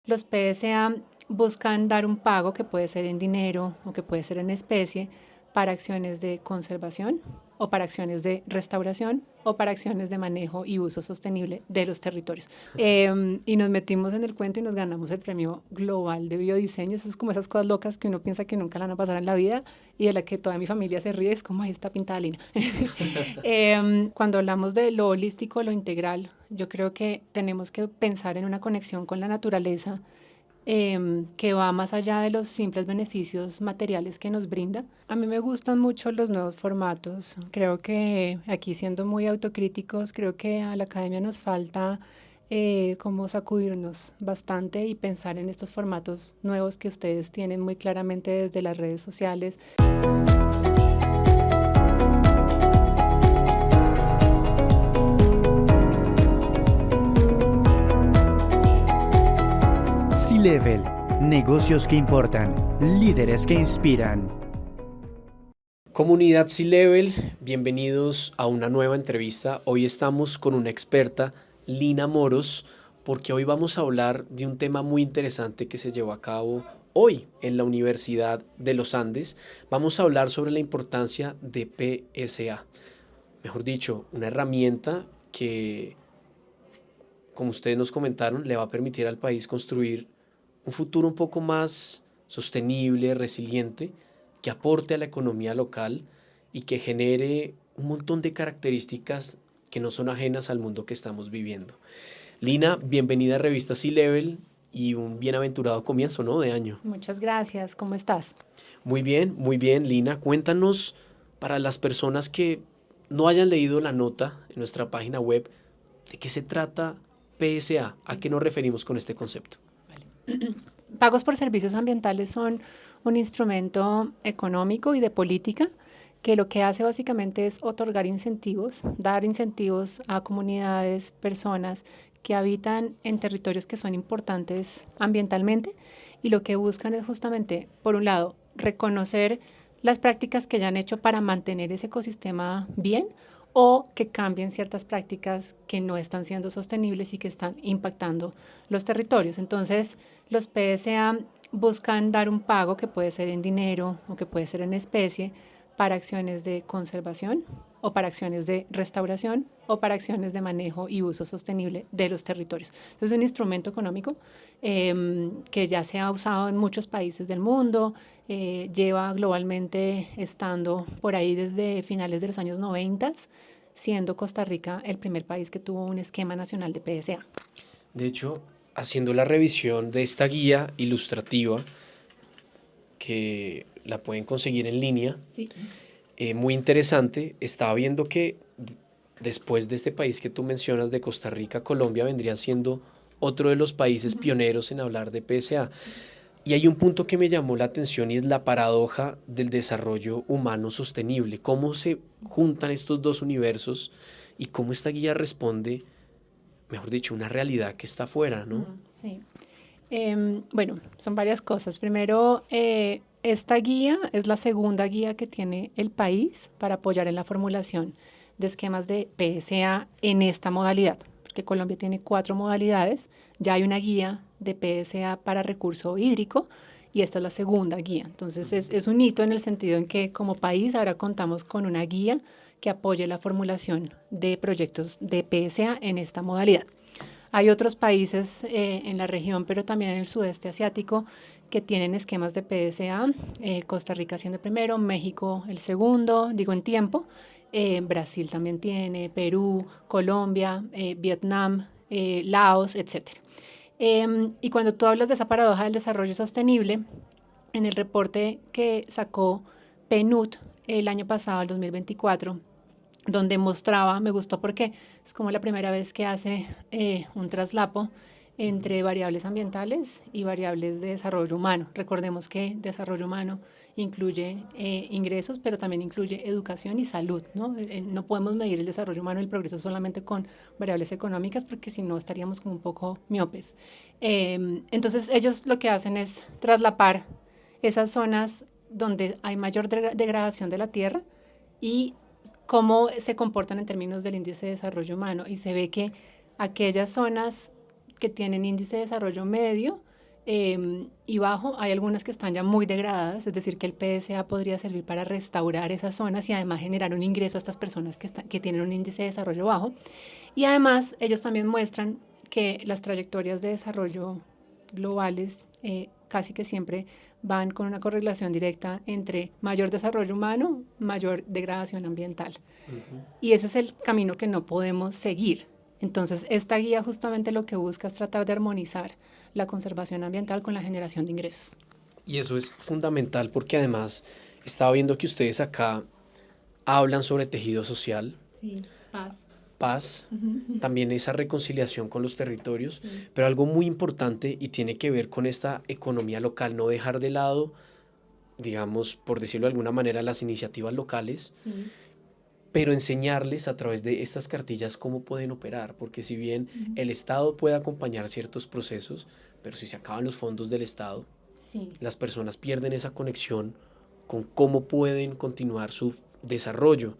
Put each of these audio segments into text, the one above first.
Los PSA buscan dar un pago que puede ser en dinero o que puede ser en especie para acciones de conservación o para acciones de restauración o para acciones de manejo y uso sostenible de los territorios. Y nos metimos en el cuento y nos ganamos el premio global de biodiseño. Eso es como esas cosas locas que uno piensa que nunca la van a pasar en la vida y de la que toda mi familia se ríe. Es como, ahí está pintada Lina. Cuando hablamos de lo holístico, lo integral, yo creo que tenemos que pensar en una conexión con la naturaleza que va más allá de los simples beneficios materiales que nos brinda. A mí me gustan mucho los nuevos formatos. Creo que aquí siendo muy autocríticos, creo que a la academia nos falta como sacudirnos bastante y pensar en estos formatos nuevos que ustedes tienen muy claramente desde las redes sociales. C-Level. Negocios que importan. Líderes que inspiran. Comunidad C-Level, bienvenidos a una nueva entrevista. Hoy estamos con una experta, Lina Moros, porque hoy vamos a hablar de un tema muy interesante que se llevó a cabo hoy en la Universidad de los Andes. Vamos a hablar sobre la importancia de PSA, mejor dicho, una herramienta que, como ustedes nos comentaron, le va a permitir al país construir un futuro un poco más sostenible, resiliente, que aporte a la economía local y que genere un montón de características que no son ajenas al mundo que estamos viviendo. Lina, bienvenida a Revista C-Level y un bienaventurado comienzo, ¿no?, de año. Muchas gracias. ¿Cómo estás? Muy bien, Lina. Cuéntanos para las personas que no hayan leído la nota en nuestra página web, ¿de qué se trata PSA? ¿A qué nos referimos con este concepto? Pagos por servicios ambientales son un instrumento económico y de política que lo que hace básicamente es otorgar incentivos, dar incentivos a comunidades, personas que habitan en territorios que son importantes ambientalmente y lo que buscan es justamente, por un lado, reconocer las prácticas que ya han hecho para mantener ese ecosistema bien o que cambien ciertas prácticas que no están siendo sostenibles y que están impactando los territorios. Entonces, los PSA buscan dar un pago que puede ser en dinero o que puede ser en especie para acciones de conservación o para acciones de restauración o para acciones de manejo y uso sostenible de los territorios. Entonces, es un instrumento económico que ya se ha usado en muchos países del mundo, lleva globalmente estando por ahí desde finales de los años 90, siendo Costa Rica el primer país que tuvo un esquema nacional de PSA. De hecho, haciendo la revisión de esta guía ilustrativa, que la pueden conseguir en línea, Sí. muy interesante, estaba viendo que después de este país que tú mencionas, de Costa Rica, Colombia vendría siendo otro de los países pioneros en hablar de PSA. Y hay un punto que me llamó la atención y es la paradoja del desarrollo humano sostenible. Cómo se juntan estos dos universos y cómo esta guía responde, mejor dicho, una realidad que está afuera, ¿no? Sí. Bueno, son varias cosas. Primero, esta guía es la segunda guía que tiene el país para apoyar en la formulación de esquemas de PSA en esta modalidad, porque Colombia tiene 4 modalidades. Ya hay una guía de PSA para recurso hídrico y esta es la segunda guía. Entonces, es un hito en el sentido en que como país ahora contamos con una guía que apoye la formulación de proyectos de PSA en esta modalidad. Hay otros países en la región, pero también en el sudeste asiático, que tienen esquemas de PSA, Costa Rica siendo el primero, México el segundo, digo en tiempo, Brasil también tiene, Perú, Colombia, Vietnam, Laos, etc. Y cuando tú hablas de esa paradoja del desarrollo sostenible, en el reporte que sacó PNUD el año pasado, el 2024, donde mostraba, me gustó porque es como la primera vez que hace un traslapo entre variables ambientales y variables de desarrollo humano. Recordemos que desarrollo humano incluye ingresos, pero también incluye educación y salud, ¿no? No podemos medir el desarrollo humano y el progreso solamente con variables económicas, porque si no estaríamos como un poco miopes. Entonces ellos lo que hacen es traslapar esas zonas donde hay mayor degradación de la tierra y cómo se comportan en términos del índice de desarrollo humano. Y se ve que aquellas zonas que tienen índice de desarrollo medio y bajo hay algunas que están ya muy degradadas, es decir, que el PSA podría servir para restaurar esas zonas y además generar un ingreso a estas personas que tienen un índice de desarrollo bajo. Y además ellos también muestran que las trayectorias de desarrollo globales casi que siempre van con una correlación directa entre mayor desarrollo humano, mayor degradación ambiental. Ujú. Y ese es el camino que no podemos seguir. Entonces, esta guía justamente lo que busca es tratar de armonizar la conservación ambiental con la generación de ingresos. Y eso es fundamental porque además estaba viendo que ustedes acá hablan sobre tejido social, Sí, paz. paz, también esa reconciliación con los territorios, Sí. pero algo muy importante y tiene que ver con esta economía local, no dejar de lado, digamos, por decirlo de alguna manera, las iniciativas locales, Sí. pero enseñarles a través de estas cartillas cómo pueden operar, porque si bien el Estado puede acompañar ciertos procesos, pero si se acaban los fondos del Estado, Sí. las personas pierden esa conexión con cómo pueden continuar su desarrollo.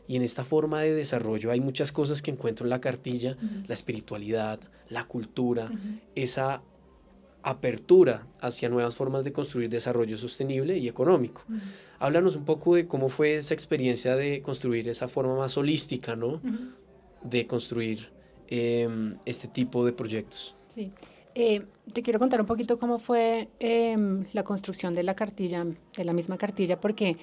Y en esta forma de desarrollo hay muchas cosas que encuentro en la cartilla, la espiritualidad, la cultura, esa apertura hacia nuevas formas de construir desarrollo sostenible y económico. Háblanos un poco de cómo fue esa experiencia de construir esa forma más holística, ¿no? De construir este tipo de proyectos. Sí. Te quiero contar un poquito cómo fue la construcción de la cartilla, de la misma cartilla, porque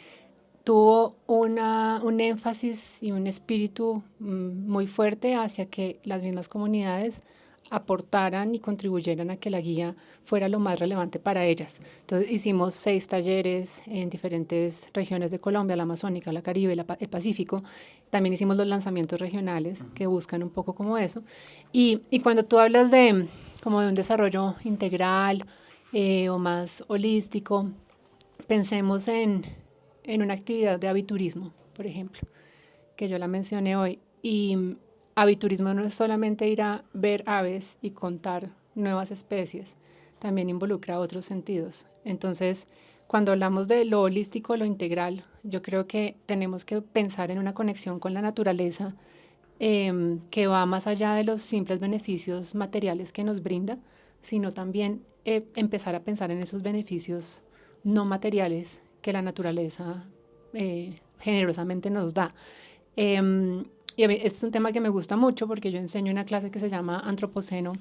tuvo un énfasis y un espíritu muy fuerte hacia que las mismas comunidades aportaran y contribuyeran a que la guía fuera lo más relevante para ellas. Entonces hicimos 6 talleres en diferentes regiones de Colombia, la Amazónica, la Caribe, el Pacífico. También hicimos los lanzamientos regionales que buscan un poco como eso. Y cuando tú hablas de como de un desarrollo integral o más holístico, pensemos en una actividad de aviturismo, por ejemplo, que yo la mencioné hoy. Y aviturismo no es solamente ir a ver aves y contar nuevas especies, también involucra otros sentidos. Entonces, cuando hablamos de lo holístico, lo integral, yo creo que tenemos que pensar en una conexión con la naturaleza que va más allá de los simples beneficios materiales que nos brinda, sino también empezar a pensar en esos beneficios no materiales que la naturaleza generosamente nos da. Y a mí, este es un tema que me gusta mucho porque yo enseño una clase que se llama Antropoceno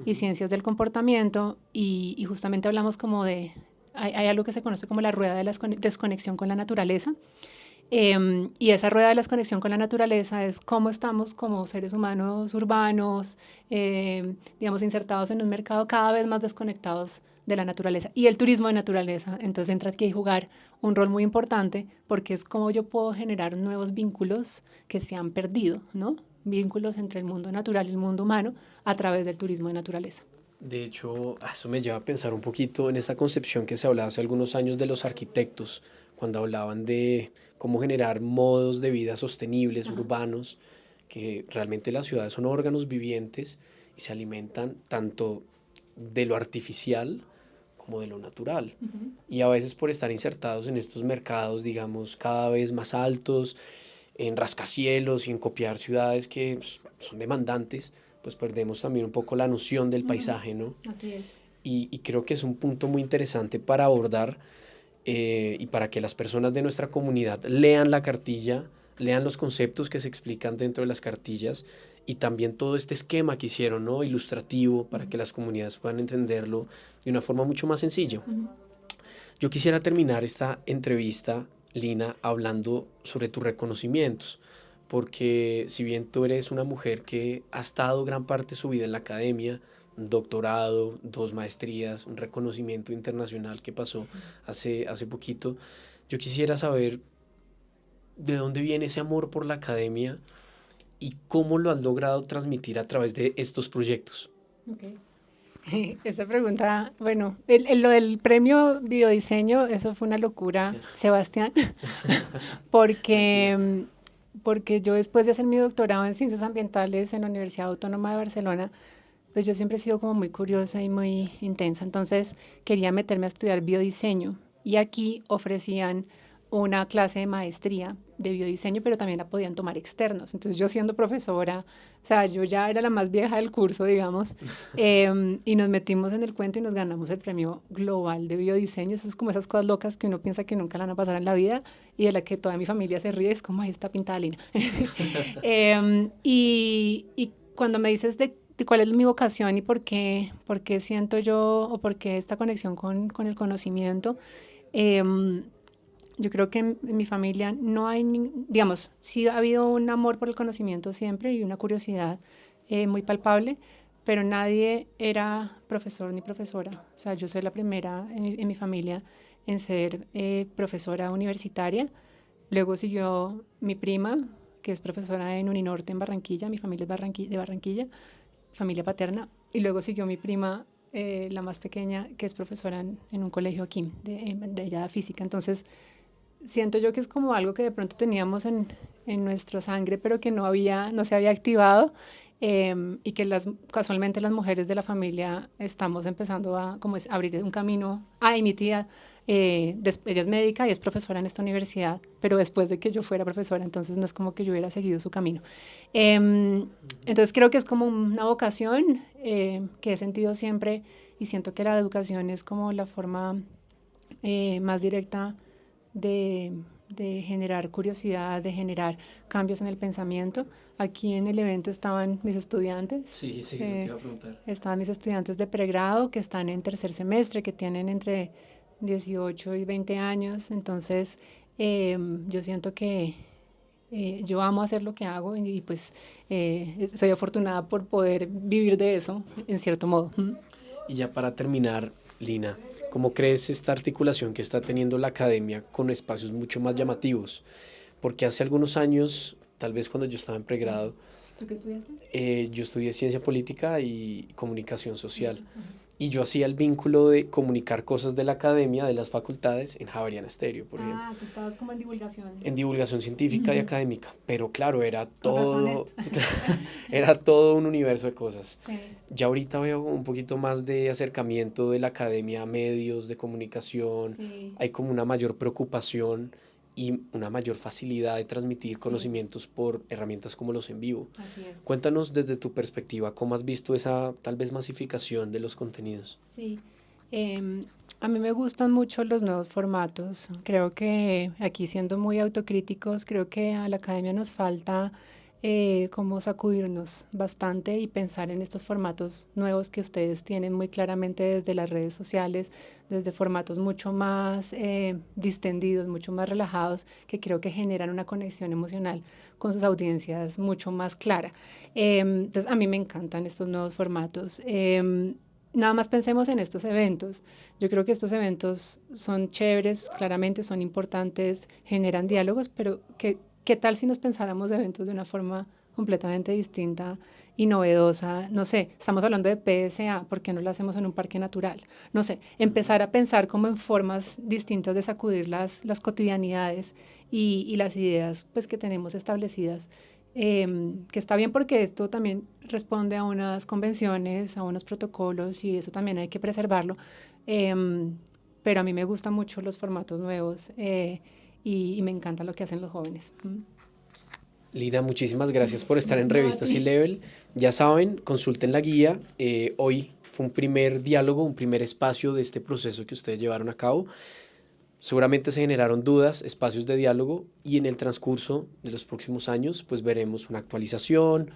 y Ciencias del Comportamiento y justamente hablamos como de, hay algo que se conoce como la rueda de la desconexión con la naturaleza. Y esa rueda de la desconexión con la naturaleza es cómo estamos como seres humanos urbanos, digamos, insertados en un mercado cada vez más desconectados de la naturaleza y el turismo de naturaleza. Entonces entra aquí a jugar un rol muy importante porque es cómo yo puedo generar nuevos vínculos que se han perdido, ¿no? Vínculos entre el mundo natural y el mundo humano a través del turismo de naturaleza. De hecho, eso me lleva a pensar un poquito en esa concepción que se hablaba hace algunos años de los arquitectos, cuando hablaban de cómo generar modos de vida sostenibles, Ajá. urbanos, que realmente las ciudades son órganos vivientes y se alimentan tanto de lo artificial como de lo natural. Y a veces por estar insertados en estos mercados, digamos, cada vez más altos, en rascacielos y en copiar ciudades que son demandantes, pues perdemos también un poco la noción del paisaje, ¿no? Así es. Y creo que es un punto muy interesante para abordar y para que las personas de nuestra comunidad lean la cartilla, lean los conceptos que se explican dentro de las cartillas y también todo este esquema que hicieron, ¿no? Ilustrativo, para que las comunidades puedan entenderlo de una forma mucho más sencilla. Yo quisiera terminar esta entrevista, Lina, hablando sobre tus reconocimientos, porque si bien tú eres una mujer que ha estado gran parte de su vida en la academia, un doctorado, 2 maestrías, un reconocimiento internacional que pasó hace poquito, yo quisiera saber de dónde viene ese amor por la academia y cómo lo has logrado transmitir a través de estos proyectos. Okay. Esa pregunta, bueno, lo del premio biodiseño, eso fue una locura, Sebastián, Tranquila. porque, porque yo después de hacer mi doctorado en ciencias ambientales en la Universidad Autónoma de Barcelona, pues yo siempre he sido como muy curiosa y muy intensa, entonces quería meterme a estudiar biodiseño y aquí ofrecían una clase de maestría de biodiseño, pero también la podían tomar externos. Entonces yo siendo profesora, o sea, yo ya era la más vieja del curso, digamos, y nos metimos en el cuento y nos ganamos el premio global de biodiseño. Eso es como esas cosas locas que uno piensa que nunca le van a pasar en la vida y de la que toda mi familia se ríe, es como, ahí está pintada Lina. Y cuando me dices de cuál es mi vocación y por qué siento yo o por qué esta conexión con el conocimiento, yo creo que en mi familia no hay, digamos, sí ha habido un amor por el conocimiento siempre y una curiosidad muy palpable, pero nadie era profesor ni profesora. O sea, yo soy la primera en mi familia en ser profesora universitaria. Luego siguió mi prima, que es profesora en Uninorte en Barranquilla. Mi familia es de Barranquilla, familia paterna. Y luego siguió mi prima, la más pequeña, que es profesora en un colegio aquí, de ella física. Entonces, siento yo que es como algo que de pronto teníamos en nuestra sangre, pero que no se había activado, y que casualmente las mujeres de la familia estamos empezando a como abrir un camino. Y mi tía, ella es médica y es profesora en esta universidad, pero después de que yo fuera profesora, entonces no es como que yo hubiera seguido su camino. Entonces creo que es como una vocación que he sentido siempre y siento que la educación es como la forma más directa de generar curiosidad, de generar cambios en el pensamiento. Aquí en el evento estaban mis estudiantes. Sí, sí, eso te iba a preguntar. Estaban mis estudiantes de pregrado que están en tercer semestre, que tienen entre 18 y 20 años. Entonces, yo siento que yo amo hacer lo que hago y pues soy afortunada por poder vivir de eso, en cierto modo. Y ya para terminar, Lina, ¿cómo crees esta articulación que está teniendo la academia con espacios mucho más llamativos? Porque hace algunos años, tal vez cuando yo estaba en pregrado, ¿Tú qué estudiaste? yo estudié ciencia política y comunicación social. Y yo hacía el vínculo de comunicar cosas de la academia, de las facultades, en Javeriana Estéreo, por ejemplo. Tú estabas como en divulgación. En divulgación científica y académica. Pero claro, era Con razón todo, era todo un universo de cosas. Sí. Ya ahorita veo un poquito más de acercamiento de la academia a medios de comunicación. Sí. Hay como una mayor preocupación y una mayor facilidad de transmitir conocimientos por herramientas como los en vivo. Así es. Cuéntanos desde tu perspectiva, ¿cómo has visto esa tal vez masificación de los contenidos? Sí, a mí me gustan mucho los nuevos formatos. Creo que aquí siendo muy autocríticos, creo que a la academia nos falta como sacudirnos bastante y pensar en estos formatos nuevos que ustedes tienen muy claramente desde las redes sociales, desde formatos mucho más distendidos, mucho más relajados, que creo que generan una conexión emocional con sus audiencias mucho más clara. Entonces, a mí me encantan estos nuevos formatos. Nada más pensemos en estos eventos. Yo creo que estos eventos son chéveres, claramente son importantes, generan diálogos, pero ¿qué tal si nos pensáramos de eventos de una forma completamente distinta y novedosa? No sé, estamos hablando de PSA, ¿por qué no lo hacemos en un parque natural? No sé, empezar a pensar como en formas distintas de sacudir las cotidianidades y las ideas pues, que tenemos establecidas. Que está bien porque esto también responde a unas convenciones, a unos protocolos y eso también hay que preservarlo, pero a mí me gustan mucho los formatos nuevos y me encanta lo que hacen los jóvenes. Lina, muchísimas gracias por estar en No, a Revista ti. C-Level. Ya saben, consulten la guía. Hoy fue un primer diálogo, un primer espacio de este proceso que ustedes llevaron a cabo. Seguramente se generaron dudas, espacios de diálogo y en el transcurso de los próximos años pues veremos una actualización,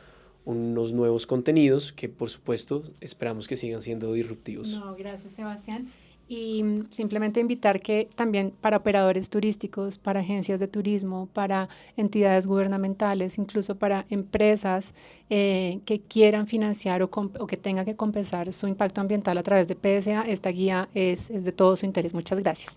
unos nuevos contenidos que por supuesto esperamos que sigan siendo disruptivos. No, gracias Sebastián. Y simplemente invitar que también para operadores turísticos, para agencias de turismo, para entidades gubernamentales, incluso para empresas que quieran financiar o que tengan que compensar su impacto ambiental a través de PSA, esta guía es de todo su interés. Muchas gracias.